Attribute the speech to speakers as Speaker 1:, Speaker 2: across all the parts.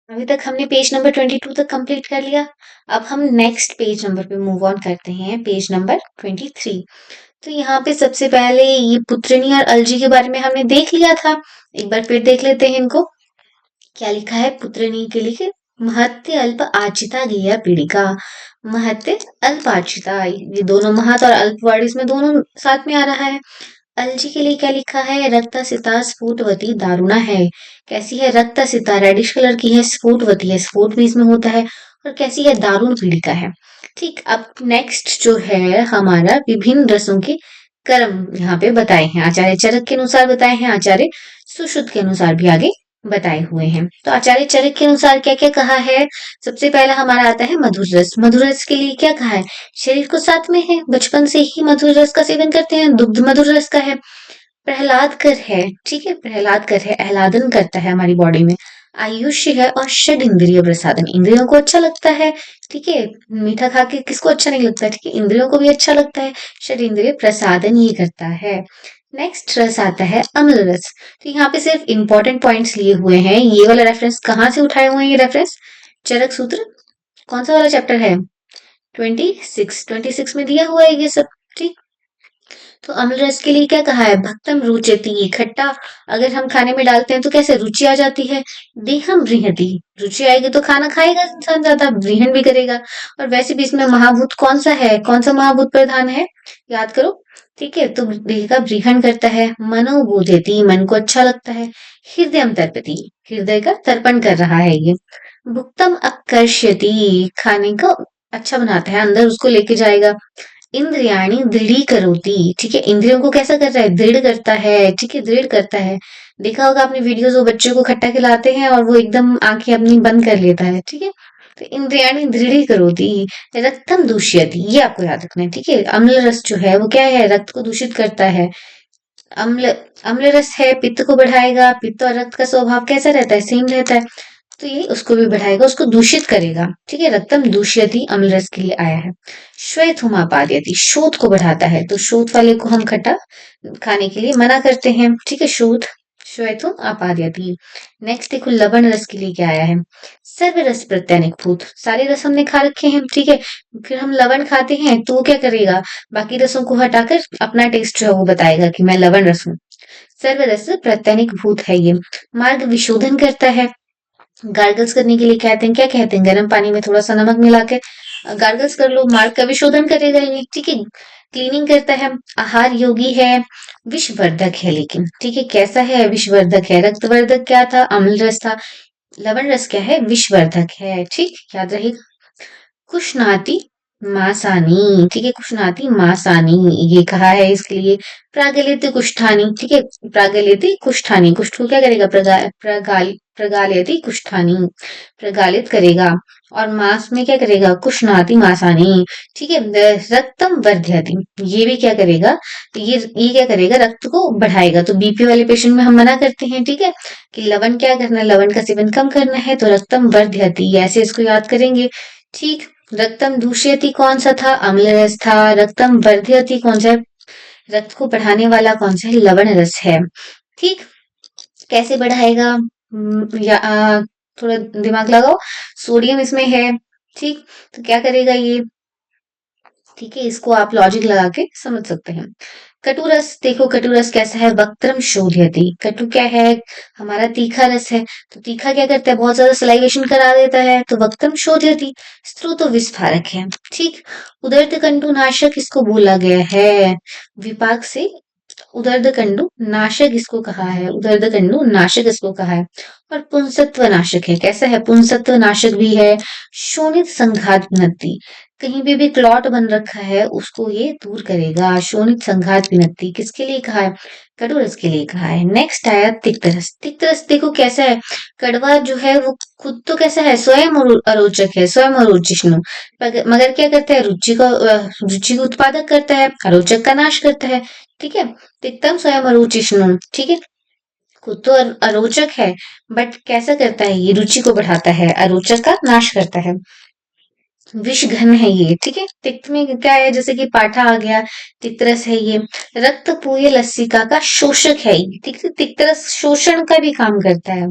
Speaker 1: अभी तक हमने पेज नंबर 22 तक कंप्लीट कर लिया। अब हम नेक्स्ट पेज नंबर पे मूव ऑन करते हैं, पेज नंबर 23। तो यहाँ पे सबसे पहले ये पुत्रिनी और अलजी के बारे में हमने देख लिया था। एक बार फिर देख लेते हैं इनको। क्या लिखा है पुत्रिनी के लिए? महत्य अल्प आचिता गेय पीड़िका। महत्य अल्प आचिता, ये दोनों महत और अल्प वर्ड इसमें दोनों साथ में आ रहा है। अलजी के लिए क्या लिखा है? रक्तसिता स्फुटवती दारुणा है। कैसी है? रक्तसिता रेडिश कलर की है, स्फुटवती है, स्फुट भी इसमें होता है, और कैसी है? दारुण पीड़िका है। ठीक, अब नेक्स्ट जो है हमारा विभिन्न रसों के कर्म यहाँ पे बताए हैं, आचार्य चरक के अनुसार बताए हैं, आचार्य सुश्रुत के अनुसार भी आगे बताए हुए हैं। तो आचार्य चरक के अनुसार क्या क्या कहा है? सबसे पहला हमारा आता है मधुर रस। मधुर रस के लिए क्या कहा है? शरीर को साथ में है, बचपन से ही मधुर रस का सेवन करते हैं, दुग्ध मधुर रस का है। प्रहलाद कर है, ठीक है, प्रहलाद कर है, आह्लादन करता है हमारी बॉडी में। आयुष्य है और षड इंद्रिय प्रसादन, इंद्रियों को अच्छा लगता है, ठीक है। मीठा खा के किसको अच्छा नहीं लगता, ठीक है, इंद्रियों को भी अच्छा लगता है। षड इंद्रिय प्रसादन ये करता है। नेक्स्ट रस आता है अम्ल रस। तो यहाँ पे सिर्फ इंपॉर्टेंट पॉइंट्स लिए हुए हैं। ये वाला रेफरेंस कहाँ से उठाए हुए हैं? ये रेफरेंस चरक सूत्र कौन सा वाला चैप्टर है? 26 में दिया हुआ है ये सब, ठीक। तो अम्ल रस के लिए क्या कहा है? भक्तम रुचति, खट्टा अगर हम खाने में डालते हैं तो कैसे रुचि आ जाती है। देहम बृहति, रुचि आएगी तो खाना खाएगा इंसान, ज्यादा ब्रीहन भी करेगा। और वैसे भी इसमें महाभूत कौन सा है, कौन सा महाभूत प्रधान है, याद करो, ठीक है। तो देह का ब्रीहन करता है। मनोबोधयति, मन को अच्छा लगता है। हृदय तर्पति, हृदय का तर्पण कर रहा है ये। भुक्तम आकर्षयति, खाने को अच्छा बनाता है, अंदर उसको लेके जाएगा। इंद्रियाणी दृढ़ीकरोति, ठीक है, इंद्रियों को कैसा कर रहा है? दृढ़ करता है, ठीक है, दृढ़ करता है। देखा होगा आपने वीडियोस, वो बच्चों को खट्टा खिलाते हैं और वो एकदम आंखें अपनी बंद कर लेता है, ठीक है। तो इंद्रियाणी दृढ़ीकरोति। रक्तम दूष्यति, ये आपको याद रखना है, ठीक है। अम्ल रस जो है वो क्या है? रक्त को दूषित करता है। अम्ल अम्ल रस है, पित्त को बढ़ाएगा। पित्त और रक्त का स्वभाव कैसा रहता है? सेम रहता है। तो ये उसको भी बढ़ाएगा, उसको दूषित करेगा, ठीक है। रक्तम दूष्यति अम्ल रस के लिए आया है। श्वेतहुमापादयति, शोथ को बढ़ाता है, तो शोथ वाले को हम खट्टा खाने के लिए मना करते हैं, ठीक है। शोथ श्वेतुम आपादयति। नेक्स्ट देखो लवण रस के लिए क्या आया है? सर्व रस प्रत्यनिक भूत, सारे रस हमने खा रखे हैं, ठीक है। फिर हम लवण खाते हैं तो वो क्या करेगा? बाकी रसों को हटाकर अपना टेस्ट जो है वो बताएगा कि मैं लवण रस हूँ। सर्व रस प्रत्यनिक भूत है ये। मार्ग विशोधन करता है। गार्गल्स करने के लिए कहते हैं, क्या कहते हैं? गर्म पानी में थोड़ा सा नमक मिला के गार्गल्स कर लो, मार्ग का विशोधन करेगा ये, ठीक है। क्लीनिंग करता है। आहार योगी है। विषवर्धक है, लेकिन ठीक है, कैसा है? विषवर्धक है। रक्तवर्धक क्या था? अम्ल रस था। लवण रस क्या है? विषवर्धक है, ठीक, याद रहेगा। कुशनाति मासानी, ठीक है, कुशनाति मासानी ये कहा है इसके लिए। प्रागलित कुष्ठानी, ठीक है, प्रागलित कुष्ठानी, कुष्ठ को क्या करेगा? प्रगालित कुष्ठानी, प्रगालित करेगा। और मास में क्या करेगा? कुशनाति मासानी, ठीक है। रक्तम वर्धयति, ये भी क्या करेगा? ये क्या करेगा? रक्त को बढ़ाएगा। तो बीपी वाले पेशेंट में हम मना करते हैं, ठीक है, कि लवण क्या करना है? लवण का सेवन कम करना है, तो रक्तम वर्धयति ऐसे इसको याद करेंगे, ठीक। रक्तम दूष्यति कौन सा था? अम्ल रस था। रक्तम वर्धयति कौन सा है? रक्त को बढ़ाने वाला कौन सा है? लवण रस है, ठीक। कैसे बढ़ाएगा? थोड़ा दिमाग लगाओ। सोडियम इसमें है, ठीक। तो क्या करेगा ये? ठीक है, इसको आप लॉजिक लगा के समझ सकते हैं। कटु रस देखो, कटु रस कैसा है? वक्त्रम शोधयति। कटु क्या है? हमारा तीखा रस है। तो तीखा क्या करता है? बहुत ज्यादा सलाइवेशन करा देता है, तो वक्त्रम शोधयति। स्त्रुत विस्फारक है, ठीक। उदर्द कंटु नाशक इसको बोला गया है। विपाक से उदर्द कंडु नाशक इसको कहा है, उदर्द कंडु नाशक इसको कहा है। और पुंसत्व नाशक है, कैसा है? पुंसत्व नाशक भी है। शोणित संघात विनत्ति, कहीं भी क्लॉट बन रखा है उसको ये दूर करेगा। शोणित संघात विनत्ति किसके लिए कहा है? कटुरस के लिए कहा है। नेक्स्ट आया तिक्त रस। तिक्त रस देखो कैसा है? कड़वा जो है वो खुद तो कैसा है? स्वयं अरोचक है, स्वयं अरोचिष्णु, मगर क्या करता है? रुचि को उत्पादक करता है, अरोचक का नाश करता है, ठीक है। तिक्तम स्वयं अरुचिष्णु, ठीक है, खुद तो अरोचक है, बट कैसा करता है? ये रुचि को बढ़ाता है, अरोचक का नाश करता है। विष घन है ये, ठीक है। तिक्त में क्या है? जैसे कि पाठा आ गया, तिक्तरस है ये। रक्त पूय लसिका का शोषक है ये, ठीक है। तिक्तरस शोषण का भी काम करता है।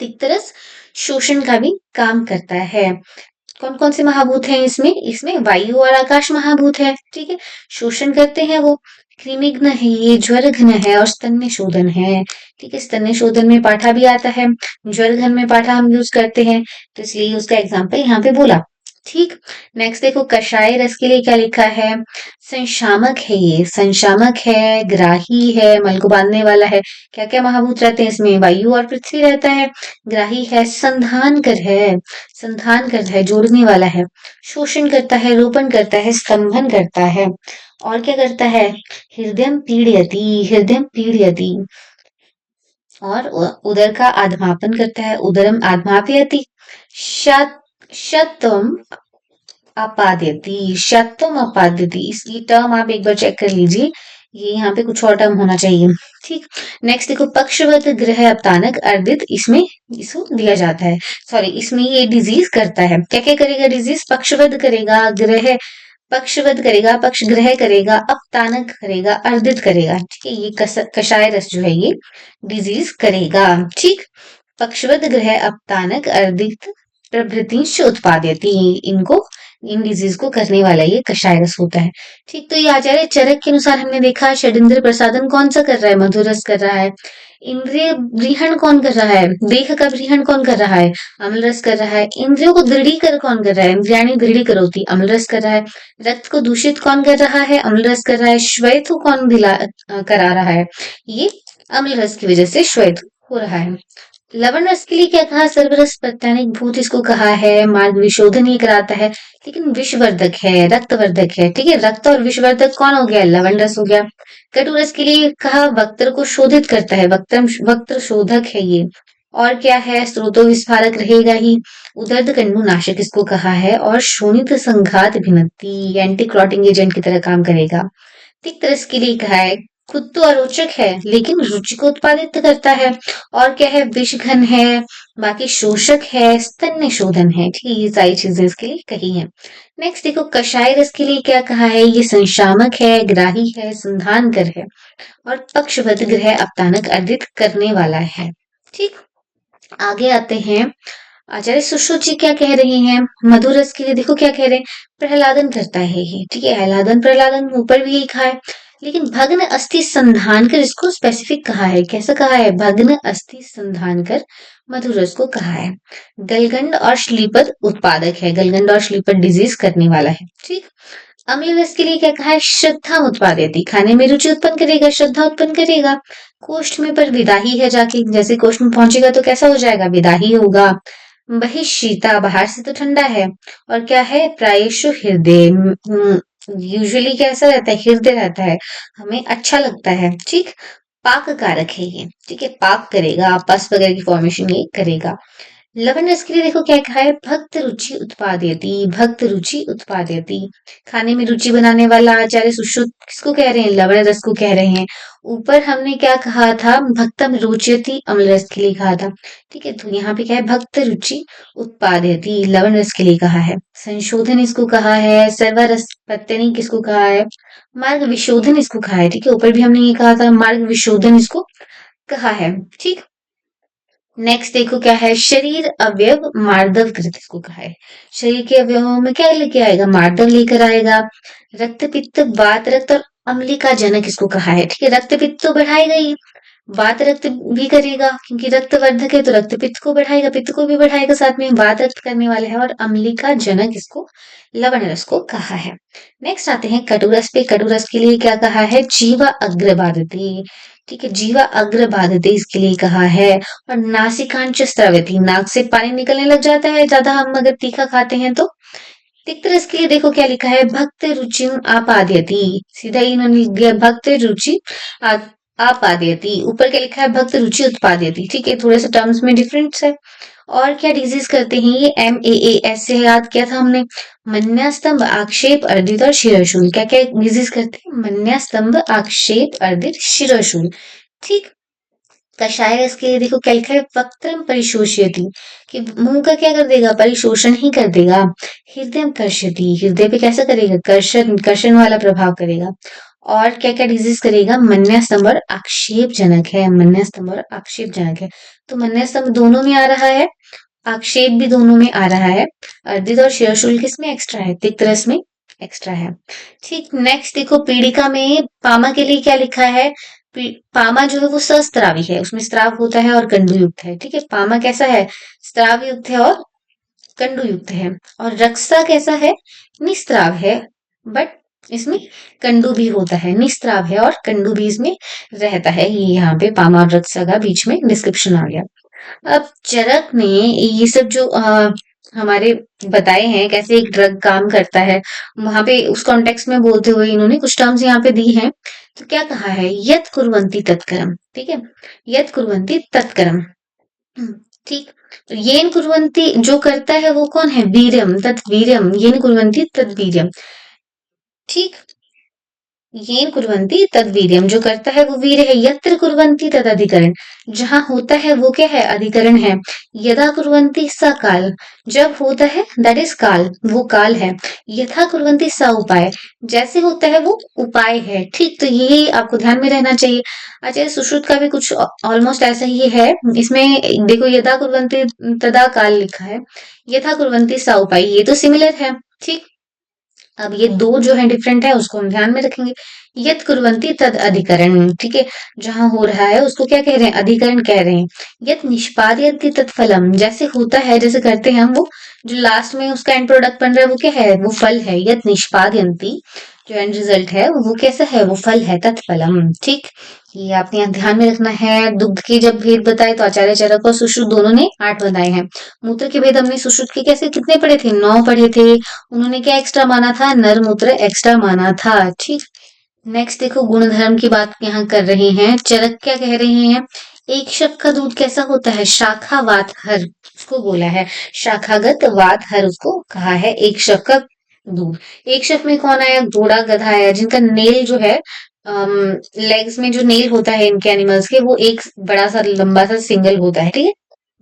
Speaker 1: तिक्तरस शोषण का भी काम करता है। कौन कौन से महाभूत हैं इसमें? इसमें वायु और आकाश महाभूत है, ठीक है। शोषण करते हैं वो। कृमिघ्न है ये, ज्वरघ्न है और स्तन्य शोधन है, ठीक है। स्तन्य शोधन में पाठा भी आता है, ज्वरघ्न में पाठा हम यूज करते हैं, तो इसलिए उसका एग्जाम्पल यहाँ पे बोला, ठीक। नेक्स्ट देखो कषाय रस के लिए क्या लिखा है। संशामक है ये, संशामक है, ग्राही है, मल को बांधने वाला है। क्या क्या महाभूत रहते हैं इसमें? वायु और पृथ्वी रहता है। ग्राही है, संधान कर है, संधान करता है, जोड़ने वाला है। शोषण करता है, रोपण करता है, स्तंभन करता है। और क्या करता है? हृदय पीड़यति, हृदय पीड़यति। और उदर का आधमापन करता है, उदरम आधमापयति। शत शतम अपाद्यति, शतम अपाद्यति। इसकी टर्म आप एक बार चेक कर लीजिए, ये यहाँ पे कुछ और टर्म होना चाहिए, ठीक। नेक्स्ट देखो पक्षवत ग्रह अपतानक अर्दित, इसमें इसको दिया जाता है, सॉरी इसमें ये डिजीज करता है। क्या क्या करेगा डिजीज? पक्षवत करेगा, ग्रह पक्षवत करेगा, पक्ष ग्रह करेगा, अपतानक करेगा, अर्दित करेगा, ठीक है। ये कषाय रस जो है ये डिजीज करेगा, ठीक। पक्षवत ग्रह अपतानक अर्दित प्रभृतिश्च उत्पादयति, इनको इन डिजीज को करने वाला ये कषाय रस होता है, ठीक। तो ये आचार्य चरक के अनुसार हमने देखा षड्इंद्रिय प्रसादन कौन सा कर रहा है? मधुर रस कर रहा है। इंद्रिय ब्रीहण कौन कर रहा है? देह का ब्रीहण कौन कर रहा है? अम्ल रस कर रहा है। इंद्रियों को दृढ़ीकर कौन कर रहा है? इंद्रियाणी दृढ़ी करोति, अम्ल रस कर रहा है। रक्त को दूषित कौन कर रहा है? अम्ल रस कर रहा है। श्वेत कौन करा रहा है? ये अम्ल रस की वजह से श्वेत हो रहा है। लवण रस के लिए क्या कहा? सर्वरस प्रत्यानिक भूत इसको कहा है। मार्ग विशोधन ये कराता है, लेकिन विषवर्धक है, रक्तवर्धक है, ठीक है। रक्त और विषवर्धक कौन हो गया? लवण रस हो गया। कटु रस के लिए कहा वक्त्र को शोधित करता है, वक्त्र शोधक है ये। और क्या है? स्रोतो विस्फारक रहेगा ही। उदर्द कंडू नाशक इसको कहा है। और शोणित संघात भिन्नति, एंटी क्लॉटिंग एजेंट की तरह काम करेगा। तिक्त रस के लिए कहा है खुद तो अरोचक है लेकिन रुचि को उत्पादित करता है। और क्या है? विषघन है, बाकी शोषक है, स्तन्य शोधन है, ठीक है। ये सारी चीजें इसके लिए कही है। नेक्स्ट देखो कषाय रस के लिए क्या कहा है? ये संशामक है, ग्राही है, संधानकर है और पक्षवत ग्रह अपतानक अर्जित करने वाला है, ठीक। आगे आते हैं, आचार्य सुश्रुत क्या कह रहे हैं? मधुर रस के लिए देखो क्या कह रहे हैं, प्रहलादन करता है ये, ठीक है। आह्लादन प्रहलादन ऊपर भी यही कहा है, लेकिन भग्न अस्थि संधान कर इसको स्पेसिफिक कहा है। कैसा कहा है? भग्न अस्थि संधान कर मधुर रस को कहा है। गलगंड और श्लीपद उत्पादक है, गलगंड और श्लीपद डिजीज करने वाला है, ठीक। अम्ल रस के लिए क्या कहा है? श्रद्धा उत्पादयति, खाने में रुचि उत्पन्न करेगा, श्रद्धा उत्पन्न करेगा। कोष्ठ में पर विदाही है, जाके जैसे कोष्ठ में पहुंचेगा तो कैसा हो जाएगा? विदाही होगा। बहिशीता, बाहर से तो ठंडा है। और क्या है? प्रायशु हृदय, यूजुअली कैसा रहता है? हृदय रहता है, हमें अच्छा लगता है, ठीक। पाक कारक है ये, ठीक है। पाक करेगा, पस वगैरह की फॉर्मेशन ये करेगा। लवण रस के लिए देखो क्या कहा है? भक्त रुचि उत्पादयति, भक्त रुचि उत्पादयति, खाने में रुचि बनाने वाला। आचार्य सुश्रुत किसको कह रहे हैं? लवण रस को कह रहे हैं। ऊपर हमने क्या कहा था? भक्तम रुच्यति अम्ल रस के लिए कहा था, ठीक है। तो यहाँ पे क्या है? भक्त रुचि उत्पादयति लवण रस के लिए कहा है। संशोधन इसको कहा है। सर्वरस पत्यनी किसको कहा है? मार्ग विशोधन इसको कहा है, ठीक है। ऊपर भी हमने ये कहा था, मार्ग विशोधन इसको कहा है, ठीक। नेक्स्ट देखो क्या है? शरीर अवयव मार्दव कृत इसको कहा है। शरीर के अवयवों में क्या लेके आएगा? मार्दव लेकर आएगा। रक्त पित्त वात रक्त और अम्लिका जनक इसको कहा है, ठीक है। रक्त पित्त तो बढ़ाएगा ही, वात रक्त भी करेगा क्योंकि रक्तवर्धक है, तो रक्त पित्त को बढ़ाएगा, पित्त को भी बढ़ाएगा, साथ में वात रक्त करने वाला है। और अम्लिका जनक इसको लवण रस को कहा है। नेक्स्ट आते हैं कटुरस पे। कटुरस के लिए क्या कहा है? जीवा अग्रबाधते, ठीक है। जीवा अग्रबाधते इसके लिए कहा है। और नासिकांच स्रवति, नाक से पानी निकलने लग जाता है ज्यादा हम अगर तीखा खाते हैं तो। तिक्त रस के लिए देखो क्या लिखा है? भक्त रुचि आपाद्यति, सीधा ही इन्होंने लिख दिया भक्त रुचि आपाद्यति। ऊपर क्या लिखा है? भक्त रुचि उत्पाद्यति, ठीक है। थोड़े से टर्म्स में डिफरेंस है। और क्या डिजीज करते हैं ये? MAAS से याद किया था हमने। मन्यास्तंभ, आक्षेप, अर्दित और शिरोशूल। क्या क्या डिजीज करते हैं? मन्यास्तंभ, आक्षेप, अर्दित, शिरोशूल, ठीक। कषाय रस के लिए देखो क्या लिखा है? वक्त्रम परिशोषयति, कि मुंह का क्या कर देगा? परिशोषण ही कर देगा। हृदय कर्षति, हृदय पे कैसा करेगा? कर्षण, कर्षण वाला प्रभाव करेगा। और क्या क्या डिजीज करेगा? मन्यास्तंभ और आक्षेप जनक है, मन्यास्तंभ और आक्षेप जनक है। तो मन्यास्तंभ दोनों में आ रहा है आक्षेप भी दोनों में आ रहा है। अर्जित और शेयर शुल्क इसमें एक्स्ट्रा है, तिक्त रस में एक्स्ट्रा है। ठीक, नेक्स्ट देखो पीड़िका में पामा के लिए क्या लिखा है। पामा जो है वो सस्त्रावी है, उसमें स्त्राव होता है और कंडु युक्त है। ठीक है, पामा कैसा है, स्त्राव युक्त है और कंडु युक्त है। और रक्सा कैसा है, निस्त्राव है, बट इसमें कंडु भी होता है, निस्त्राव है और कंडु भी इसमें रहता है। ये यहाँ पे पामा और रक्सा का बीच में डिस्क्रिप्शन आ गया। अब चरक ने ये सब जो हमारे बताए हैं कैसे एक ड्रग काम करता है, वहां पे उस कॉन्टेक्स्ट में बोलते हुए इन्होंने कुछ टर्म्स यहाँ पे दी हैं। तो क्या कहा है, यत कुर्वन्ति तत्करम। ठीक है, यत कुर्वन्ति तत्करम। ठीक, तो येन कुर्वन्ति जो करता है वो कौन है, वीर्यम तत् वीर्यम, येन कुर्वन्ति तत् वीर्यम। ठीक, येन कुर्वन्ति तद वीर्यम, जो करता है वो वीर है। यत्र कुर्वन्ति तद अधिकरण, जहां होता है वो क्या है, अधिकरण है। यदा कुर्वन्ति स काल, जब होता है दैट इज काल, वो काल है। यथा कुर्वन्ति स उपाय, जैसे होता है वो उपाय है। ठीक, तो ये आपको ध्यान में रहना चाहिए। अच्छा, सुश्रुत का भी कुछ ऑलमोस्ट ऐसा ही है। इसमें देखो यदा कुर्वन्ति तदा काल लिखा है, यथा कुर्वन्ति स उपाय, ये तो सिमिलर है। ठीक, अब ये दो जो है डिफरेंट है, उसको हम ध्यान में रखेंगे। यत कुर्वन्ति तद अधिकरण, ठीक है, जहां हो रहा है उसको क्या कह रहे हैं, अधिकरण कह रहे हैं। यत निष्पादयति तत्फलम, जैसे होता है जैसे करते हैं हम, वो जो लास्ट में उसका एंड प्रोडक्ट बन रहा है वो क्या है, वो फल है। यत निष्पादयन्ति, जो एंड रिजल्ट है वो कैसा है, वो फल है, तत्फलम। ठीक, ये आपने यहाँ ध्यान में रखना है। दुग्ध के जब भेद बताए तो आचार्य चरक और सुश्रुत दोनों ने 8 बताए हैं। मूत्र के भेद हमने सुश्रुत के कैसे कितने पढ़े थे, 9 पढ़े थे। उन्होंने क्या एक्स्ट्रा माना था, नर मूत्र एक्स्ट्रा माना था। ठीक, नेक्स्ट देखो गुणधर्म की बात यहाँ कर रहे हैं। चरक क्या कह रहे हैं, एक शक का दूध कैसा होता है, शाखा वात हर, उसको बोला है शाखागत, वात हर उसको कहा है एक शक का दूध। एक शक में कौन आया, घोड़ा गधा आया, जिनका नेल जो है लेग्स में जो नेल होता है इनके एनिमल्स के, वो एक बड़ा सा लंबा सा सिंगल होता है। ठीक है,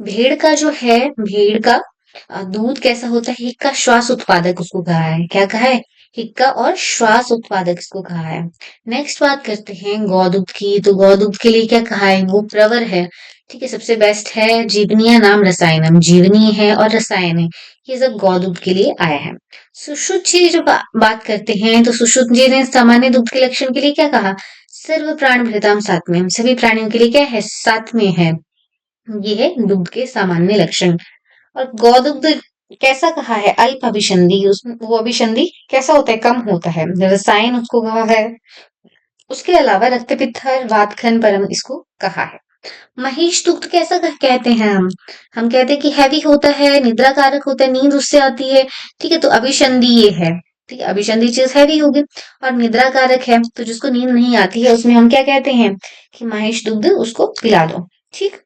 Speaker 1: भेड़ का जो है, भेड़ का दूध कैसा होता है, हिक्का श्वास उत्पादक उसको कहा है। क्या कहा है, हिक्का और श्वास उत्पादक इसको कहा है। नेक्स्ट बात करते हैं गौदूध की। तो गौदूध के लिए क्या कहा है, वो प्रवर है। ठीक है, सबसे बेस्ट है। जीवनीय नाम रसायनम, जीवनीय है और रसायन है, ये सब गौदूध के लिए आया है। सुश्रुत जी जो बात करते हैं, तो सुश्रुत जी ने सामान्य दूध के लक्षण के लिए क्या कहा, सर्व प्राण भृताम सात्म्यम, सभी प्राणियों के लिए क्या है, सात्म्य है। ये है दुग्ध के सामान्य लक्षण। और गौदुग्ध कैसा कहा है, अल्प अभिसंधि, उसमें वो अभिसंधि कैसा होता है, कम होता है। रसायन उसको कहा है। उसके अलावा रक्त पित्तर वातखन परम इसको कहा है। महिष दुग्ध कैसा कहते हैं हम कहते हैं कि हैवी होता है, निद्रा कारक होता है, नींद उससे आती है। ठीक है, तो अभिसंधि ये है। ठीक है, अभिसंधि चीज हैवी होगी और निद्रा कारक है, तो जिसको नींद नहीं आती है उसमें हम क्या कहते हैं कि महिष दुग्ध उसको पिला दो। ठीक,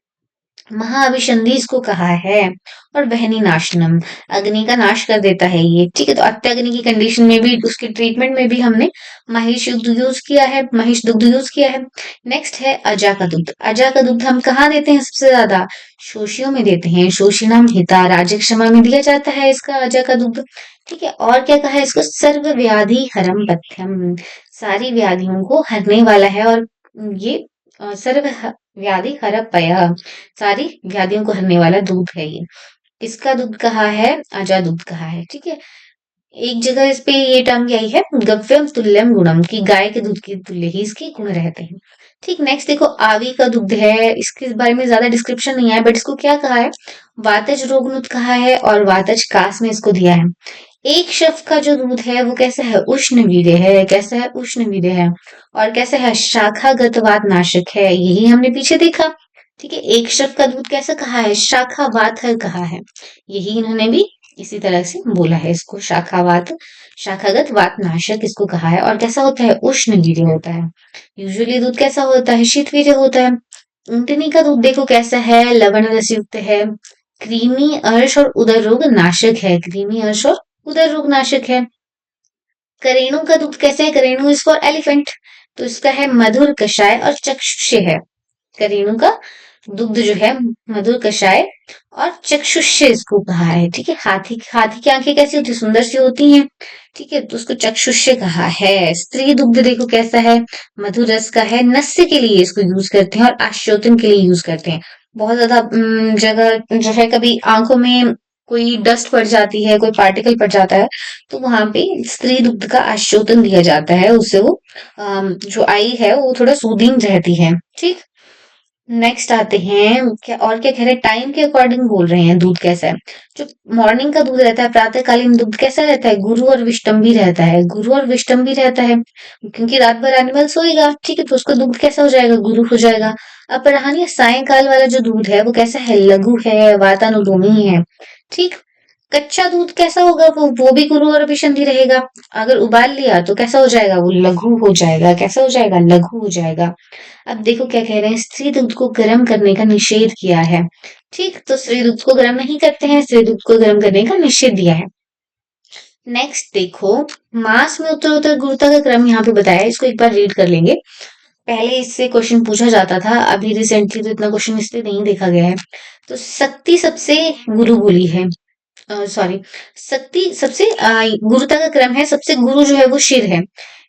Speaker 1: महाअभिसंधि इसको कहा है। और बहनी नाशनम, अग्नि का नाश कर देता है ये। ठीक है, तो अत्यग्नि की कंडीशन में भी, उसके ट्रीटमेंट में भी हमने महिष दुग्ध यूज किया है, महिष दुग्ध यूज किया है। नेक्स्ट है अजा का दुग्ध। अजा का दुग्ध हम कहाँ देते हैं सबसे ज्यादा, शोषियों में देते हैं। शोषिणाम हिता राज्य क्षमा में दिया जाता है इसका अजा का दुग्ध। ठीक है, और क्या कहा है इसको, सर्व व्याधि हरम पथ्यम, सारी व्याधियों को हरने वाला है। और ये सर्व व्याधि हरपय, सारी व्याधियों को हरने वाला दूध है ये। किसका दूध कहा है, अजा दूध कहा है। ठीक है, एक जगह इस पे ये टर्म यही है, गव्यम तुल्यम गुणम, की गाय के दूध के तुल्य ही इसके गुण रहते हैं। ठीक, नेक्स्ट देखो आवी का दूध है। इसके बारे में ज्यादा डिस्क्रिप्शन नहीं है, बट इसको क्या कहा है, वातज रोगनुत कहा है और वातज कास में इसको दिया है। एक शफ का जो दूध है वो कैसा है, उष्ण वीर्य है। कैसा है, उष्ण वीर्य है। और कैसा है, शाखागत वात नाशक है, यही हमने पीछे देखा। ठीक है, एक शफ का दूध कैसा कहा है, शाखा वात हर कहा है, यही इन्होंने भी इसी तरह से बोला है इसको, शाखावात, शाखागत वात नाशक इसको कहा है। और कैसा होता है, उष्ण वीर्य होता है। यूजुअली दूध कैसा होता है, शीत वीर्य होता है। ऊंटनी का दूध देखो कैसा है, लवण रस युक्त है, क्रीमी अर्श और उदर रोग नाशक है, क्रीमी अर्श और उदर रोग नाशक है। करेणु का दूध कैसे है, करेणु इज फॉर एलिफेंट, तो इसका है मधुर कषाय और चक्षुष्य है। करेणु का दुग्ध जो है मधुर कषाय और चक्षुष्य इसको कहा है। ठीक है, हाथी हाथी की आंखें कैसी होती है, सुंदर सी होती हैं। ठीक है, तो उसको चक्षुष्य कहा है। स्त्री दुग्ध देखो कैसा है, मधुर रस का है, नस्य के लिए इसको यूज करते हैं और आश्योतन के लिए यूज करते हैं। बहुत ज्यादा जगह जो है, कभी आंखों में कोई डस्ट पड़ जाती है, कोई पार्टिकल पड़ जाता है, तो वहां पे स्त्री दुग्ध का आशोतन दिया जाता है। उससे वो जो आई है वो थोड़ा सूदिंग रहती है। ठीक। नेक्स्ट आते हैं, क्या और क्या कह रहे हैं, टाइम के अकॉर्डिंग बोल रहे हैं दूध कैसा है। जो मॉर्निंग का दूध रहता है, प्रातःकालीन दूध कैसा रहता है, गुरु और विष्टम्भी रहता है, गुरु और विष्टम्भी रहता है, क्योंकि रात भर एनिमल सोएगा, ठीक है, तो उसका दूध कैसा हो जाएगा, गुरु हो जाएगा। अपराह्न या सायंकाल वाला जो दूध है वो कैसा है, लघु है, वातानुलोमी है। ठीक। कच्चा दूध कैसा होगा, वो भी गुरु और अभिसंधि रहेगा। अगर उबाल लिया तो कैसा हो जाएगा, वो लघु हो जाएगा। कैसा हो जाएगा, लघु हो जाएगा। अब देखो क्या कह रहे हैं, स्त्री दूध को गर्म करने का निषेध किया है। ठीक, तो स्त्री दूध को गर्म नहीं करते हैं, स्त्री दूध को गर्म करने का निषेध दिया है। नेक्स्ट देखो, मास में उत्तर उत्तर गुरुता का क्रम यहाँ पे बताया है, इसको एक बार रीड कर लेंगे। पहले इससे क्वेश्चन पूछा जाता था, अभी रिसेंटली तो इतना क्वेश्चन इससे नहीं देखा गया है। तो शक्ति सबसे गुरु बोली है, सॉरी, शक्ति सबसे गुरुता का क्रम है, सबसे गुरु जो है वो शिर है।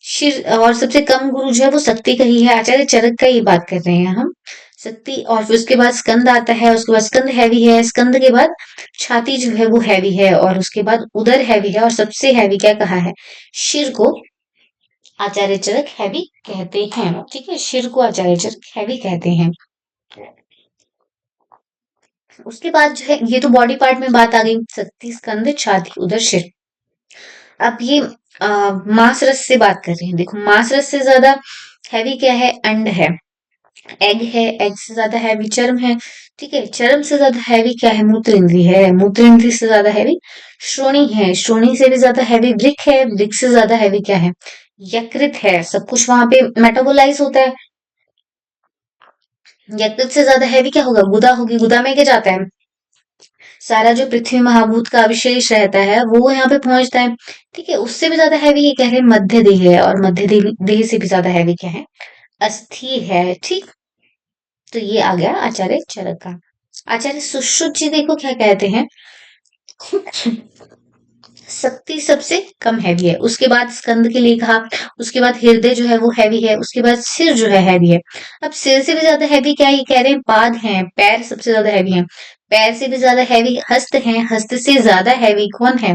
Speaker 1: शिर और सबसे कम गुरु जो है वो शक्ति का ही है। आचार्य चरक का ये बात कर रहे हैं हम। शक्ति, और फिर उसके बाद स्कंद आता है, उसके बाद स्कंद हैवी है, स्कंद के बाद छाती जो है वो हैवी है, और उसके बाद उदर हैवी है, और सबसे हैवी क्या कहा है, शिर को आचार्य चरक हैवी कहते हैं। ठीक है, शिर को आचार्य चरक हैवी कहते हैं। उसके बाद जो है, ये तो बॉडी पार्ट में बात आ गई, शक्ति, स्कंद, छाती, उदर, शिर। अब ये मांस रस से बात कर रहे हैं। देखो, मांस रस से ज्यादा हैवी क्या है, अंड है, एग है, एग से ज्यादा हैवी चर्म है। ठीक है, चर्म से ज्यादा हैवी क्या है, मूत्र इंद्री है, मूत्र इंद्री से ज्यादा हैवी श्रोणी है, श्रोणी से भी ज्यादा हैवी वृक है, वृक से ज्यादा हैवी क्या है, यकृत है। सब कुछ वहां पे मेटाबोलाइज होता है। यकृत से ज्यादा हैवी क्या होगा, गुदा होगी, गुदा में क्या जाता है, सारा जो पृथ्वी महाभूत का अवशेष रहता है वो यहाँ पे पहुंचता है। ठीक है, उससे भी ज्यादा हैवी ये कह रहे हैं मध्य देह है, और मध्य देह देह से भी ज्यादा हैवी क्या है, अस्थि है। ठीक। तो ये आ गया आचार्य चरक का। आचार्य सुश्रुत जी देखो क्या कहते हैं, शक्ति सबसे कम हैवी है, उसके बाद स्कंद के लिए कहा, उसके बाद हृदय जो है वो हैवी है, उसके बाद सिर जो है हैवी है। अब सिर से भी ज्यादा हैवी क्या है, ये कह रहे हैं पाद हैं, पैर सबसे ज्यादा हैवी है, पैर से भी ज्यादा हैवी हस्त है, हस्त से ज्यादा हैवी कौन है,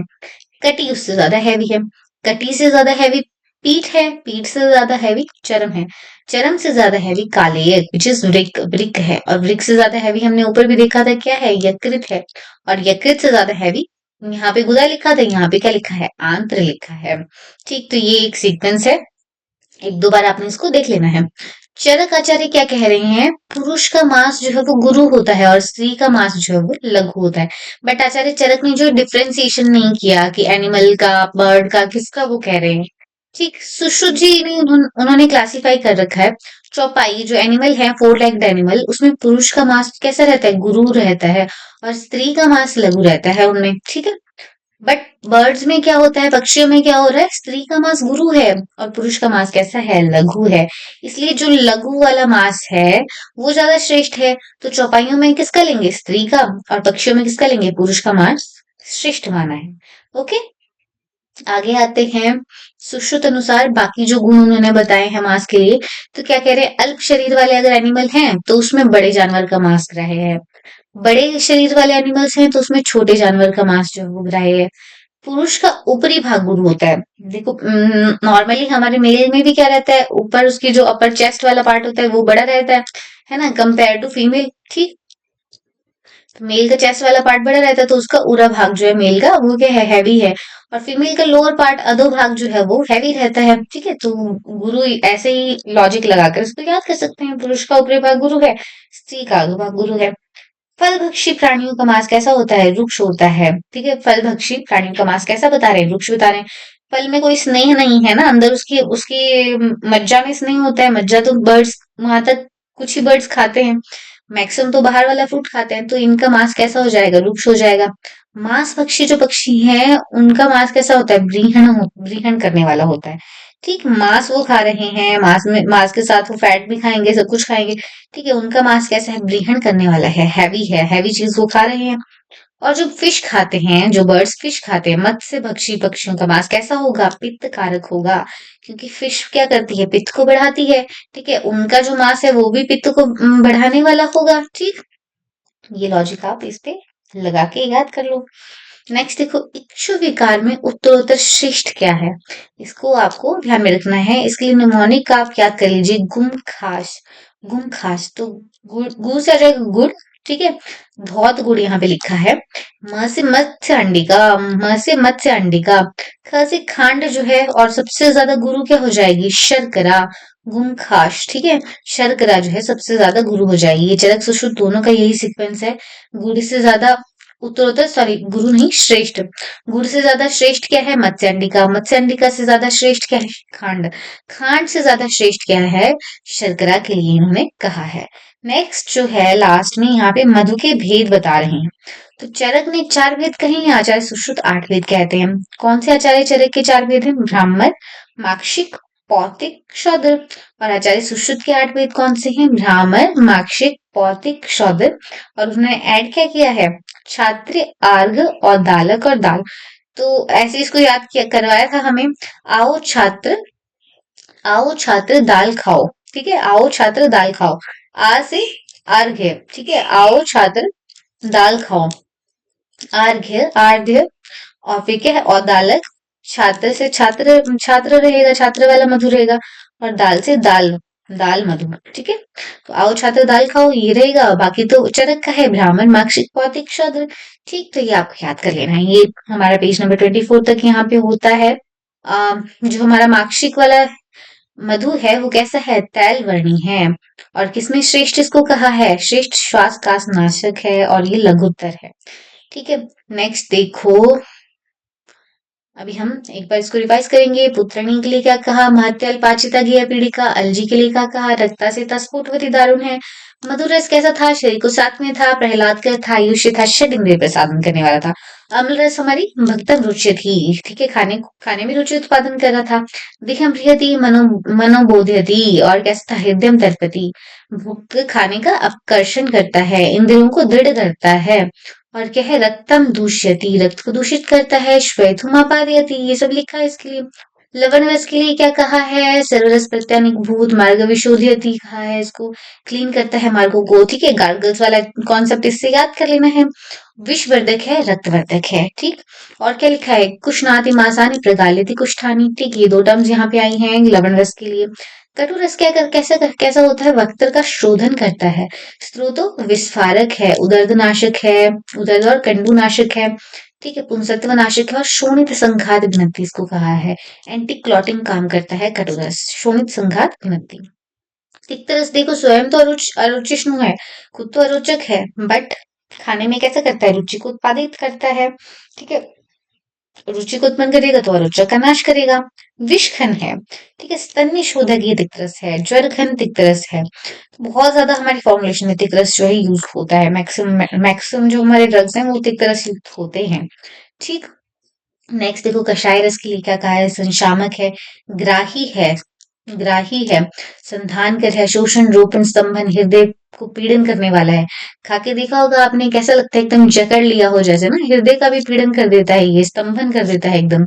Speaker 1: कटी, उससे ज्यादा हैवी है, कटी से ज्यादा हैवी पीठ है, पीठ से ज्यादा हैवी चरम है, चरम से ज्यादा हैवी कालेय विच इज वृक, वृक है, और वृक से ज्यादा हैवी हमने ऊपर भी देखा था क्या है, यकृत है, और यकृत से ज्यादा हैवी, यहाँ पे गुदा लिखा था, यहाँ पे क्या लिखा है, आंत्र लिखा है। ठीक, तो ये एक सीक्वेंस है, एक दो बार आपने इसको देख लेना है। चरक आचार्य क्या कह रहे हैं, पुरुष का मांस जो है वो गुरु होता है, और स्त्री का मांस जो है वो लघु होता है। बट आचार्य चरक ने जो डिफ्रेंसिएशन नहीं किया कि एनिमल का, बर्ड का, किसका, वो कह रहे हैं। ठीक, सुश्रुत जी ने उन्होंने क्लासिफाई कर रखा है। चौपाई जो एनिमल है, फोर लेग्ड एनिमल, उसमें पुरुष का मांस कैसा रहता है, गुरु रहता है, और स्त्री का मांस लघु रहता है उनमें। ठीक है, बट बर्ड्स में क्या होता है, पक्षियों में क्या हो रहा है, स्त्री का मांस गुरु है, और पुरुष का मांस कैसा है, लघु है। इसलिए जो लघु वाला मांस है वो ज्यादा श्रेष्ठ है। तो चौपाइयों में किसका लेंगे, स्त्री का, और पक्षियों में किसका लेंगे, पुरुष का मांस श्रेष्ठ माना है। ओके, आगे आते हैं। सुश्रुत अनुसार बाकी जो गुण उन्होंने बताए हैं मांस के लिए, तो क्या कह रहे हैं, अल्प शरीर वाले अगर एनिमल हैं तो उसमें बड़े जानवर का मांस ग्राह्य है, बड़े शरीर वाले एनिमल्स हैं तो उसमें छोटे जानवर का मांस जो है वो ग्राह्य है। पुरुष का ऊपरी भाग गुरु होता है। देखो, नॉर्मली हमारे मेल में भी क्या रहता है, ऊपर उसकी जो अपर चेस्ट वाला पार्ट होता है वो बड़ा रहता है ना, कंपेयर टू फीमेल। ठीक, तो मेल का चेस्ट वाला पार्ट बड़ा रहता है, तो उसका उरा भाग जो है मेल का वो क्या है, हैवी है, और फीमेल का लोअर पार्ट, अधो भाग जो है वो हैवी रहता है। ठीक है, तो गुरु ऐसे ही लॉजिक लगाकर इसको याद कर सकते हैं, पुरुष का ऊपरी भाग गुरु है, स्त्री का अधो भाग गुरु है। फल भक्षी प्राणियों का मांस कैसा होता है, रुक्ष होता है। ठीक है, फल भक्षी प्राणियों का मांस कैसा बता रहे हैं, रुक्ष बता रहे हैं। फल में कोई स्नेह नहीं है ना, अंदर उसकी उसकी मज्जा में स्नेह होता है, मज्जा तो बर्ड्स वहां तक कुछ ही बर्ड्स खाते हैं, मैक्सिमम तो बाहर वाला फ्रूट खाते हैं, तो इनका मांस कैसा हो जाएगा, रुक्ष हो जाएगा। मांस भक्षी जो पक्षी हैं उनका मांस कैसा होता है, ब्रीहण करने वाला होता है। ठीक, मांस वो खा रहे हैं, मांस में, मांस के साथ वो फैट भी खाएंगे, सब कुछ खाएंगे। ठीक है, उनका मांस कैसा है, ब्रीहण करने वाला है, हैवी चीज वो खा रहे हैं। और जो फिश खाते हैं, जो बर्ड्स फिश खाते हैं, मत्स्य भक्षी पक्षियों का मांस कैसा होगा, पित्त कारक होगा, क्योंकि फिश क्या करती है, पित्त को बढ़ाती है। ठीक है, उनका जो मांस है वो भी पित्त को बढ़ाने वाला होगा। ठीक, ये लॉजिक आप इस पे लगा के याद कर लो। नेक्स्ट देखो, इच्छु विकार में उत्तरोत्तर श्रेष्ठ क्या है? इसको आपको ध्यान में रखना है। इसके लिए निमोनिक आप याद कर लीजिए, गुम खास। गुम खास तो गुड़, गुड़ से आ जाएगा गुड़, ठीक है। धौत गुड़ यहाँ पे लिखा है। म से मत्स्य अंडिका, म से मत्स्य अंडिका। ख से खांड जो है, और सबसे ज्यादा गुरु क्या हो जाएगी? शर्करा। गुम खास, ठीक है। शर्करा जो है सबसे ज्यादा गुरु हो जाएगी। ये चरक सुश्रुत दोनों का यही सीक्वेंस है। गुरु से ज्यादा उत्तरोत्तर, सॉरी गुरु नहीं, श्रेष्ठ। गुरु से ज्यादा श्रेष्ठ क्या है? मत्स्य अंडिका। मत्स्य अंडिका से ज्यादा श्रेष्ठ क्या है? खांड। खांड से ज्यादा श्रेष्ठ क्या है? शर्करा के लिए इन्होंने कहा है। नेक्स्ट जो है लास्ट में यहाँ पे मधु के भेद बता रहे हैं। तो चरक ने 4 भेद कहे हैं, आचार्य सुश्रुत 8 भेद कहते हैं। कौन से आचार्य चरक के 4 भेद हैं? ब्राह्मण, माक्षिक, पौतिक, शौद्र। और आचार्य सुश्रुत के 8 भेद कौन से हैं? ब्राह्मण, माक्षिक, पौतिक, शौद्र। और उन्होंने ऐड क्या किया है? छात्र, आर्घ और दालक और दाल। तो ऐसे इसको याद किया करवाया था हमें। आओ छात्र, आओ छात्र दाल खाओ, ठीक है। आओ छात्र दाल खाओ। आ से अर्घ्य, ठीक है। आओ छात्र दाल खाओ। अर्घ्य, आर्ध्य, और फिर क्या है? और दालक। छात्र से छात्र, छात्र रहेगा, छात्र वाला मधु रहेगा। और दाल से दाल, दाल मधु, ठीक है। तो आओ छात्र दाल खाओ, ये रहेगा। बाकी तो चरक का है, ब्राह्मण, माक्षिक, पौतिक, शूद्र। ठीक, तो ये आपको याद कर लेना है। ये हमारा पेज नंबर 24 तक यहाँ पे होता है। जो हमारा माक्षिक वाला मधु है वो कैसा है? तैल वर्णी है। और किसमें श्रेष्ठ इसको कहा है? श्रेष्ठ श्वास कास नाशक है, और ये लघुत्तर है, ठीक है। नेक्स्ट देखो, अभी हम एक बार इसको रिवाइज करेंगे। पुत्रणी के लिए क्या कहा? महत्य अल्पाचिता गिया पीड़िका। अलजी के लिए क्या कहा? रक्ता से स्फुटवती दारुण है। मधुरस कैसा था? शरीर को साथ में था। प्रहलाद का था, आयुष्य था, षड इंद्रिय प्रसादन करने वाला था। अम्ल रस हमारी भक्तम रुचि थी, ठीक है। खाने खाने में रुचि उत्पादन कर रहा था। दिखम प्रियति, मनोबोध्यति, और कैसा था? हृदय तर्पति। भूख खाने का आकर्षण करता है, इंद्रियों को दृढ़ करता है। और क्या है? रक्तम दूष्यति, रक्त को दूषित करता है। श्वेतुमापादयति, ये सब लिखा है इसके लिए। लवण रस के लिए क्या कहा है? सर्वरस प्रत्यानिक भूत मार्ग विशोधयति कहा है, इसको क्लीन करता है मार्गों को, ठीक है। गार्गल्स वाला कॉन्सेप्ट इससे याद कर लेना है। विषवर्धक है, रक्तवर्धक है, ठीक। और क्या लिखा है? कुशनाति मासानि प्रगाल्यति कुष्ठानि, ठीक। ये 2 टर्म्स यहाँ पे आई हैं लवण रस के लिए। कटु रस क्या कैसा कैसा होता है? वक्र का शोधन करता है। स्त्रोतो विस्फारक है, उदर्दनाशक है, उदर्द और कंडुनाशक है, ठीक है। पुंसत्व नाशक है, और शोणित संघात घ्नत्ति इसको कहा है। एंटी क्लॉटिंग काम करता है कटुरस, शोणित संघात घ्नत्ति। तिक्तरस देखो, स्वयं तो अरुचिष्णु है, खुद तो अरोचक है, बट खाने में कैसा करता है? रुचि को उत्पादित करता है, ठीक है। रुचि को उत्पन्न करेगा तो अरोचक का नाश करेगा। विषघन है, ठीक है। स्तन्य शोधक ये तिक्तरस है। ज्वर घन तिक्तरस है। बहुत ज्यादा हमारी फॉर्मुलेशन में तिक्तरस जो है यूज होता है। मैक्सिमम मैक्सिमम जो हमारे ड्रग्स हैं वो तिक्तरस यूज होते हैं, ठीक। नेक्स्ट देखो, कषाय रस के लिए क्या कहा है? संशामक है, ग्राही है, ग्राही है, संधानकर है, शोषण, रोपण, स्तंभन, हृदय को पीड़न करने वाला है। खा के देखा होगा आपने, कैसा लगता है? एकदम जकड़ लिया हो जैसे ना, हृदय का भी पीड़न कर देता है, ये स्तंभन कर देता है एकदम।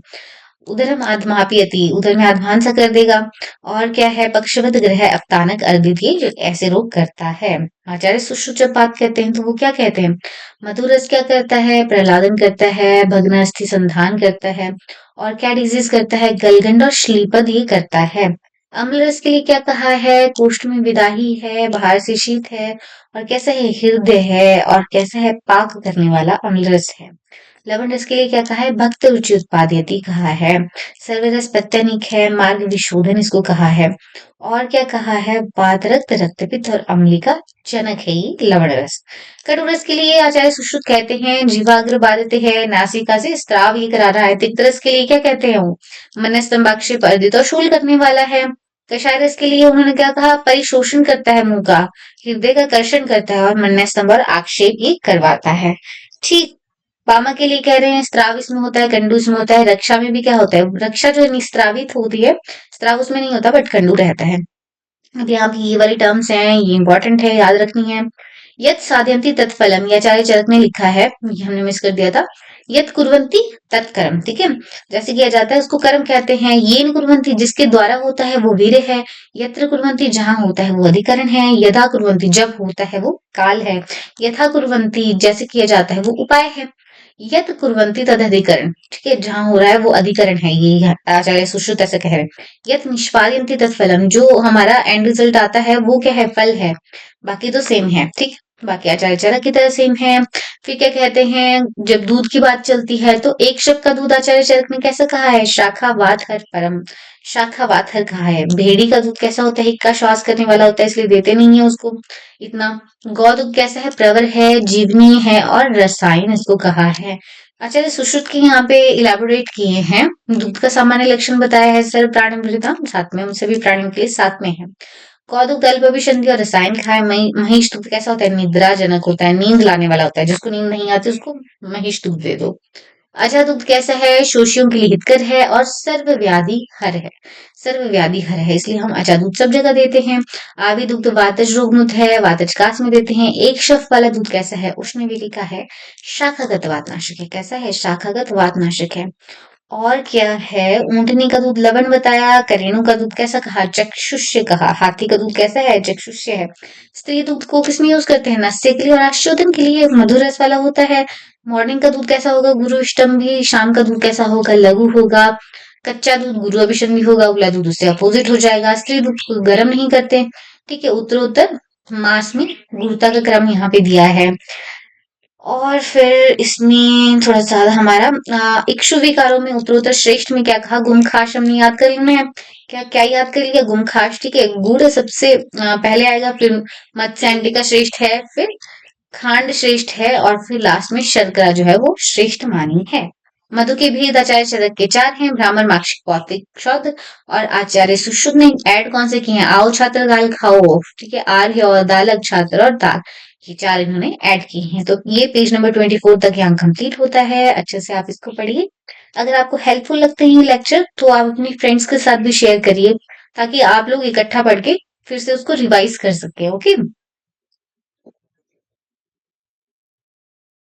Speaker 1: उदरम आत्मापयति, उदर में आत्मान सा कर देगा। और क्या है? पक्षवत ग्रह अवतानक अर्दिति, जो ऐसे रोग करता है। आचार्य सुश्रुत जब बात कहते हैं तो वो क्या कहते हैं? मधुरस क्या करता है? प्रहलादन करता है, भग्न अस्थि संधान करता है। और क्या डिजीज करता है? गलगंड और श्लीपद ये करता है। अम्ल रस के लिए क्या कहा है? कोष्ठ में विदाही है, बाहर से शीत है, और कैसा है? हृदय है, और कैसा है? पाक करने वाला अम्ल रस है। लवण रस के लिए क्या कहा है? भक्त रुचि उत्पादयति कहा है। सर्वरस प्रत्यनिक है, मार्ग विशोधन इसको कहा है। और क्या कहा है? वातरक्त, रक्तपित्त और अम्लिका जनक है ये लवण रस। कटु रस के लिए आचार्य सुश्रुत कहते हैं जीवाग्र बाधित है, नासिका से स्त्राव ये करा रहा है। तिक्त रस के लिए क्या कहते हैं? वो मन स्तंभाक्षेप अर्दित और शूल करने वाला है। कषाय रस के लिए उन्होंने क्या कहा? परिशोषण करता है मुंह का, हृदय का कर्षण करता है, और मन स्तंभ और आक्षेप ये करवाता है, ठीक। वामा के लिए कह रहे हैं स्त्राव इसमें होता है, कंडू इसमें होता है। रक्षा में भी क्या होता है? रक्षा जो निस्त्रावित होती है, स्त्राव उसमें नहीं होता, बट कंडू रहता है। अब यहाँ की ये वाली टर्म्स हैं, ये इंपॉर्टेंट है, याद रखनी है। यद साधयंती तत्फलम, ये आचार्य चरक ने लिखा है, ये हमने मिस कर दिया था। यत कुर्वन्ति तत्कर्म, ठीक है। जैसे किया जाता है उसको कर्म कहते हैं। येन कुर्वन्ति जिसके द्वारा होता है वो वीर्य है। यत्र कुर्वन्ति जहां होता है वो अधिकरण है। यदा कुर्वन्ति जब होता है वो काल है। यथा कुर्वन्ति जैसे किया जाता है वो उपाय है। यत कुर्वन्ति तद अधिकरण, ठीक है, जहां हो रहा है वो अधिकरण है, ये आचार्य सुश्रुत ऐसे कह रहे हैं। यत निष्पादयन्ति तत्फलम, जो हमारा एंड रिजल्ट आता है वो क्या है, फल है। बाकी तो सेम है, ठीक। बाकी आचार्य चरक की तरह सेम है। फिर क्या कहते हैं, जब दूध की बात चलती है तो एक शक का दूध आचार्य चरक ने कैसे कहा है, शाखा वात हर परम, शाखा वात हर कहा है। भेड़ी का दूध कैसा होता है, हिक्का श्वास करने वाला होता है, इसलिए देते नहीं है उसको इतना। गौ दूध कैसा है, प्रवर है, जीवनीय है और रसायन इसको कहा है। आचार्य सुश्रुत की यहाँ पे इलेबोरेट किए हैं। दूध का सामान्य लक्षण बताया है, सर्व प्राणी मृदा, साथ में उन सभी प्राणियों के लिए साथ में है। कौतुक दल अभिसंधि और रसायन खाए। महिष दूध कैसा होता है, निद्राजनक होता है, नींद लाने वाला होता है, जिसको नींद नहीं आती उसको महिष दूध दे दो। अजा दूध कैसा है, शोषियों के लिए हितकर है और सर्व व्याधि हर है, सर्व व्याधि हर है, इसलिए हम अजा दूध सब जगह देते हैं। आवी दूध वातज रोगनुत है, वातज कास में देते हैं। एक शफ वाला दूध कैसा है, उष्णवेली का है, शाखागत वातनाशक है। कैसा है, शाखागत वातनाशक है। और क्या है, ऊंटनी का दूध लवण बताया। करेणु का दूध कैसा कहा, चक्षुष्य कहा। हाथी का दूध कैसा है, चक्षुष्य है। स्त्री दूध को किसमें यूज करते हैं, नस्य के लिए और आश्चोदन के लिए, मधुर रस वाला होता है। मॉर्निंग का दूध कैसा होगा, गुरु अष्टमी। शाम का दूध कैसा होगा, लघु होगा। कच्चा दूध गुरु अभिषंधि होगा, उबला दूध उससे अपोजिट हो जाएगा। स्त्री दूध को गर्म नहीं करते, ठीक है। उत्तरोत्तर मास में गुरुता का क्रम यहाँ पे दिया है। और फिर इसमें थोड़ा सा हमारा इक्षु विकारों में उत्तरोत्तर श्रेष्ठ में क्या कहा, गुमखाश हमने याद कर लेना है। क्या क्या याद कर लिया, गुमखाश, ठीक है। गुड़ सबसे पहले आएगा, फिर मत्स्य का श्रेष्ठ है, फिर खांड श्रेष्ठ है और फिर लास्ट में शर्करा जो है वो श्रेष्ठ मानी है। मधु के भेद आचार्य चरक के 4 हैं, ब्राह्मण माक्षिक पौत्रिक शौद और आचार्य सुश्रुत ने ऐड कौन से किए हैं, आओ छात्र गाल खाओ, ठीक है, आर्य और दालक छात्र और दाल, ये 4 इन्होंने ऐड किए हैं। तो ये पेज नंबर 24 तक यहाँ कंप्लीट होता है। अच्छे से आप इसको पढ़िए। अगर आपको हेल्पफुल लगते हैं लेक्चर तो आप अपनी फ्रेंड्स के साथ भी शेयर करिए, ताकि आप लोग इकट्ठा पढ़ के फिर से उसको रिवाइज कर सके। ओके।